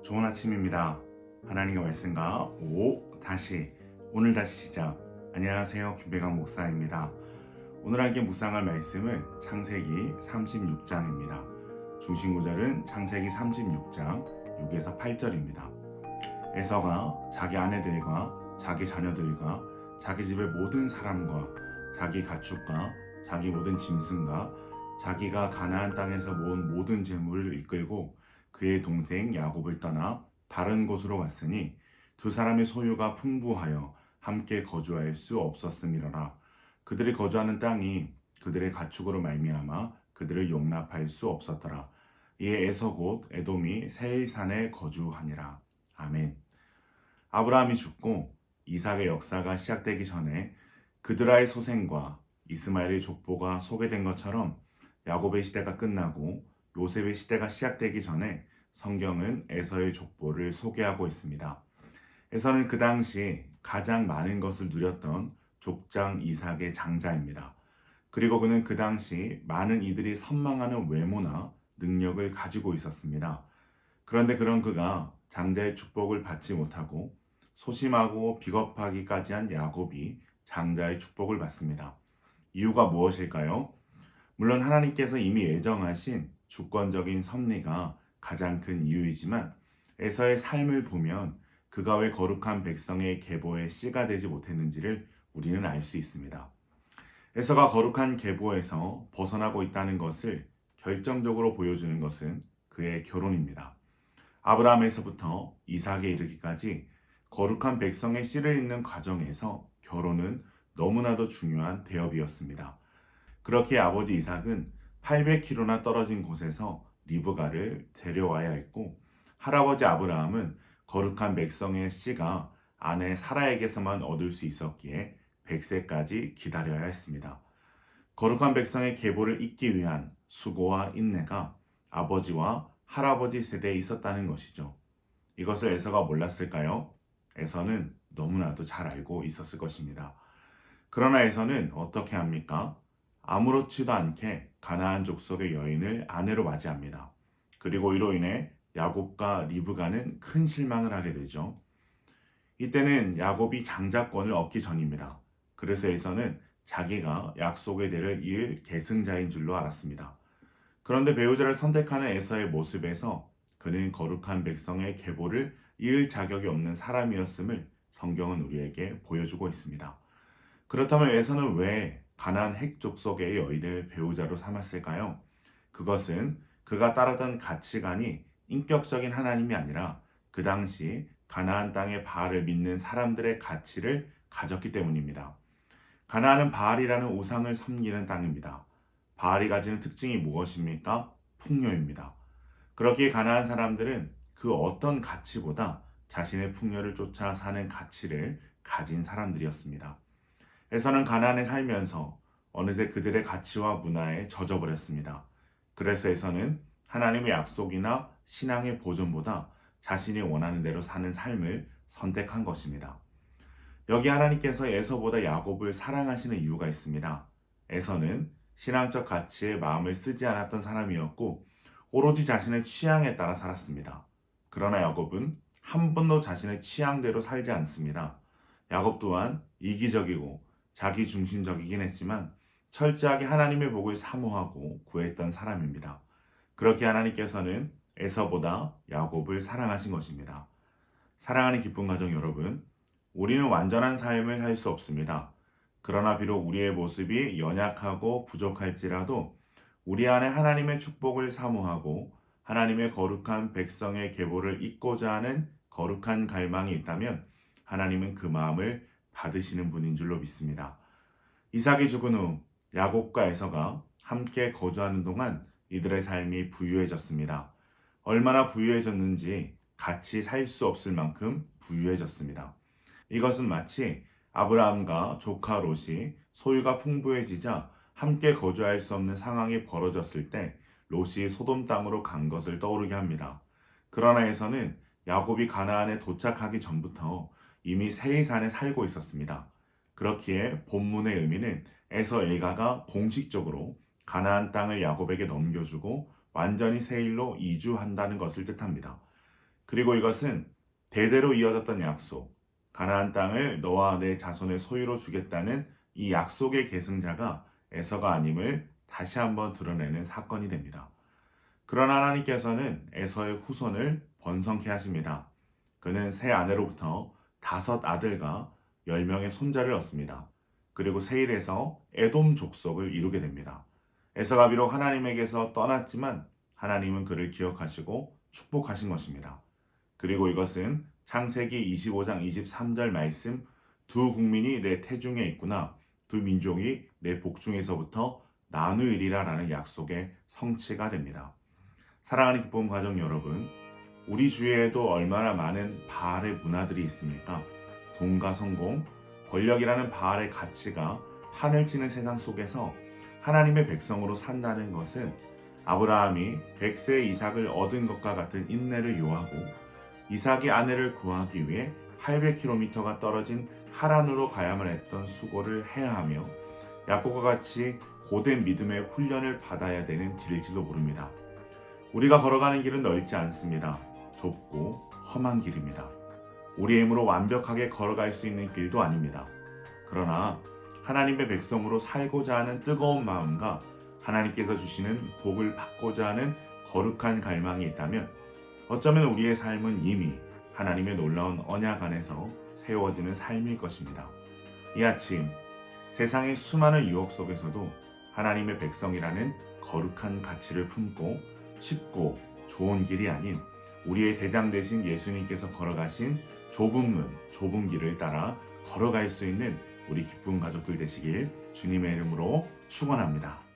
좋은 아침입니다. 하나님의 말씀과 오늘 다시 시작. 안녕하세요. 김배강 목사입니다. 오늘 함께 묵상할 말씀은 창세기 36장입니다. 중심 구절은 창세기 36장 6에서 8절입니다. 에서가 자기 아내들과 자기 자녀들과 자기 집의 모든 사람과 자기 가축과 자기 모든 짐승과 자기가 가나안 땅에서 모은 모든 재물을 이끌고 그의 동생 야곱을 떠나 다른 곳으로 갔으니 두 사람의 소유가 풍부하여 함께 거주할 수 없었음이로라. 그들이 거주하는 땅이 그들의 가축으로 말미암아 그들을 용납할 수 없었더라. 이에 에서 곧 에돔이 세일산에 거주하니라. 아멘. 아브라함이 죽고 이삭의 역사가 시작되기 전에 그드라의 소생과 이스마엘의 족보가 소개된 것처럼 야곱의 시대가 끝나고 요셉의 시대가 시작되기 전에 성경은 에서의 족보를 소개하고 있습니다. 에서는 그 당시 가장 많은 것을 누렸던 족장 이삭의 장자입니다. 그리고 그는 그 당시 많은 이들이 선망하는 외모나 능력을 가지고 있었습니다. 그런데 그런 그가 장자의 축복을 받지 못하고 소심하고 비겁하기까지 한 야곱이 장자의 축복을 받습니다. 이유가 무엇일까요? 물론 하나님께서 이미 예정하신 주권적인 섭리가 가장 큰 이유이지만 에서의 삶을 보면 그가 왜 거룩한 백성의 계보의 씨가 되지 못했는지를 우리는 알 수 있습니다. 에서가 거룩한 계보에서 벗어나고 있다는 것을 결정적으로 보여주는 것은 그의 결혼입니다. 아브라함에서부터 이삭에 이르기까지 거룩한 백성의 씨를 잇는 과정에서 결혼은 너무나도 중요한 대업이었습니다. 그렇게 아버지 이삭은 800km나 떨어진 곳에서 리브가를 데려와야 했고 할아버지 아브라함은 거룩한 백성의 씨가 아내 사라에게서만 얻을 수 있었기에 100세까지 기다려야 했습니다. 거룩한 백성의 계보를 잇기 위한 수고와 인내가 아버지와 할아버지 세대에 있었다는 것이죠. 이것을 에서가 몰랐을까요? 에서는 너무나도 잘 알고 있었을 것입니다. 그러나 에서는 어떻게 합니까? 아무렇지도 않게 가나안 족속의 여인을 아내로 맞이합니다. 그리고 이로 인해 야곱과 리브가는 큰 실망을 하게 되죠. 이때는 야곱이 장자권을 얻기 전입니다. 그래서 에서는 자기가 약속의 대를 이을 계승자인 줄로 알았습니다. 그런데 배우자를 선택하는 에서의 모습에서 그는 거룩한 백성의 계보를 이을 자격이 없는 사람이었음을 성경은 우리에게 보여주고 있습니다. 그렇다면 에서는 왜 가나안 핵 족속의 여인을 배우자로 삼았을까요? 그것은 그가 따르던 가치관이 인격적인 하나님이 아니라 그 당시 가나안 땅의 바알을 믿는 사람들의 가치를 가졌기 때문입니다. 가나안은 바알이라는 우상을 섬기는 땅입니다. 바알이 가지는 특징이 무엇입니까? 풍요입니다. 그렇기에 가나안 사람들은 그 어떤 가치보다 자신의 풍요를 쫓아 사는 가치를 가진 사람들이었습니다. 에서는 가나안에 살면서 어느새 그들의 가치와 문화에 젖어버렸습니다. 그래서 에서는 하나님의 약속이나 신앙의 보존보다 자신이 원하는 대로 사는 삶을 선택한 것입니다. 여기 하나님께서 에서보다 야곱을 사랑하시는 이유가 있습니다. 에서는 신앙적 가치에 마음을 쓰지 않았던 사람이었고 오로지 자신의 취향에 따라 살았습니다. 그러나 야곱은 한 번도 자신의 취향대로 살지 않습니다. 야곱 또한 이기적이고 자기 중심적이긴 했지만 철저하게 하나님의 복을 사모하고 구했던 사람입니다. 그렇게 하나님께서는 에서보다 야곱을 사랑하신 것입니다. 사랑하는 기쁜 가정 여러분, 우리는 완전한 삶을 살 수 없습니다. 그러나 비록 우리의 모습이 연약하고 부족할지라도 우리 안에 하나님의 축복을 사모하고 하나님의 거룩한 백성의 계보를 잇고자 하는 거룩한 갈망이 있다면 하나님은 그 마음을 받으시는 분인 줄로 믿습니다. 이삭이 죽은 후 야곱과 에서가 함께 거주하는 동안 이들의 삶이 부유해졌습니다. 얼마나 부유해졌는지 같이 살 수 없을 만큼 부유해졌습니다. 이것은 마치 아브라함과 조카 롯이 소유가 풍부해지자 함께 거주할 수 없는 상황이 벌어졌을 때 롯이 소돔 땅으로 간 것을 떠오르게 합니다. 그러나 에서는 야곱이 가나안에 도착하기 전부터 이미 세이산에 살고 있었습니다. 그렇기에 본문의 의미는 에서 엘가가 공식적으로 가나안 땅을 야곱에게 넘겨주고 완전히 세일로 이주한다는 것을 뜻합니다. 그리고 이것은 대대로 이어졌던 약속, 가나안 땅을 너와 내 자손의 소유로 주겠다는 이 약속의 계승자가 에서가 아님을 다시 한번 드러내는 사건이 됩니다. 그러나 하나님께서는 에서의 후손을 번성케 하십니다. 그는 세 아내로부터 5 아들과 10명의 손자를 얻습니다. 그리고 세일에서 에돔 족속을 이루게 됩니다. 에서가 비록 하나님에게서 떠났지만 하나님은 그를 기억하시고 축복하신 것입니다. 그리고 이것은 창세기 25장 23절 말씀 두 국민이 내 태중에 있구나 두 민족이 내 복중에서부터 나누이리라 라는 약속의 성취가 됩니다. 사랑하는 기쁨 가족 여러분, 우리 주위에도 얼마나 많은 바알의 문화들이 있습니까? 돈과 성공, 권력이라는 바알의 가치가 판을 치는 세상 속에서 하나님의 백성으로 산다는 것은 아브라함이 100세의 이삭을 얻은 것과 같은 인내를 요하고 이삭이 아내를 구하기 위해 800km가 떨어진 하란으로 가야만 했던 수고를 해야 하며 야곱과 같이 고된 믿음의 훈련을 받아야 되는 길일지도 모릅니다. 우리가 걸어가는 길은 넓지 않습니다. 좁고 험한 길입니다. 우리의 힘으로 완벽하게 걸어갈 수 있는 길도 아닙니다. 그러나 하나님의 백성으로 살고자 하는 뜨거운 마음과 하나님께서 주시는 복을 받고자 하는 거룩한 갈망이 있다면 어쩌면 우리의 삶은 이미 하나님의 놀라운 언약 안에서 세워지는 삶일 것입니다. 이 아침 세상의 수많은 유혹 속에서도 하나님의 백성이라는 거룩한 가치를 품고 쉽고 좋은 길이 아닌 우리의 대장 되신 예수님께서 걸어가신 좁은 문, 좁은 길을 따라 걸어갈 수 있는 우리 기쁜 가족들 되시길 주님의 이름으로 축원합니다.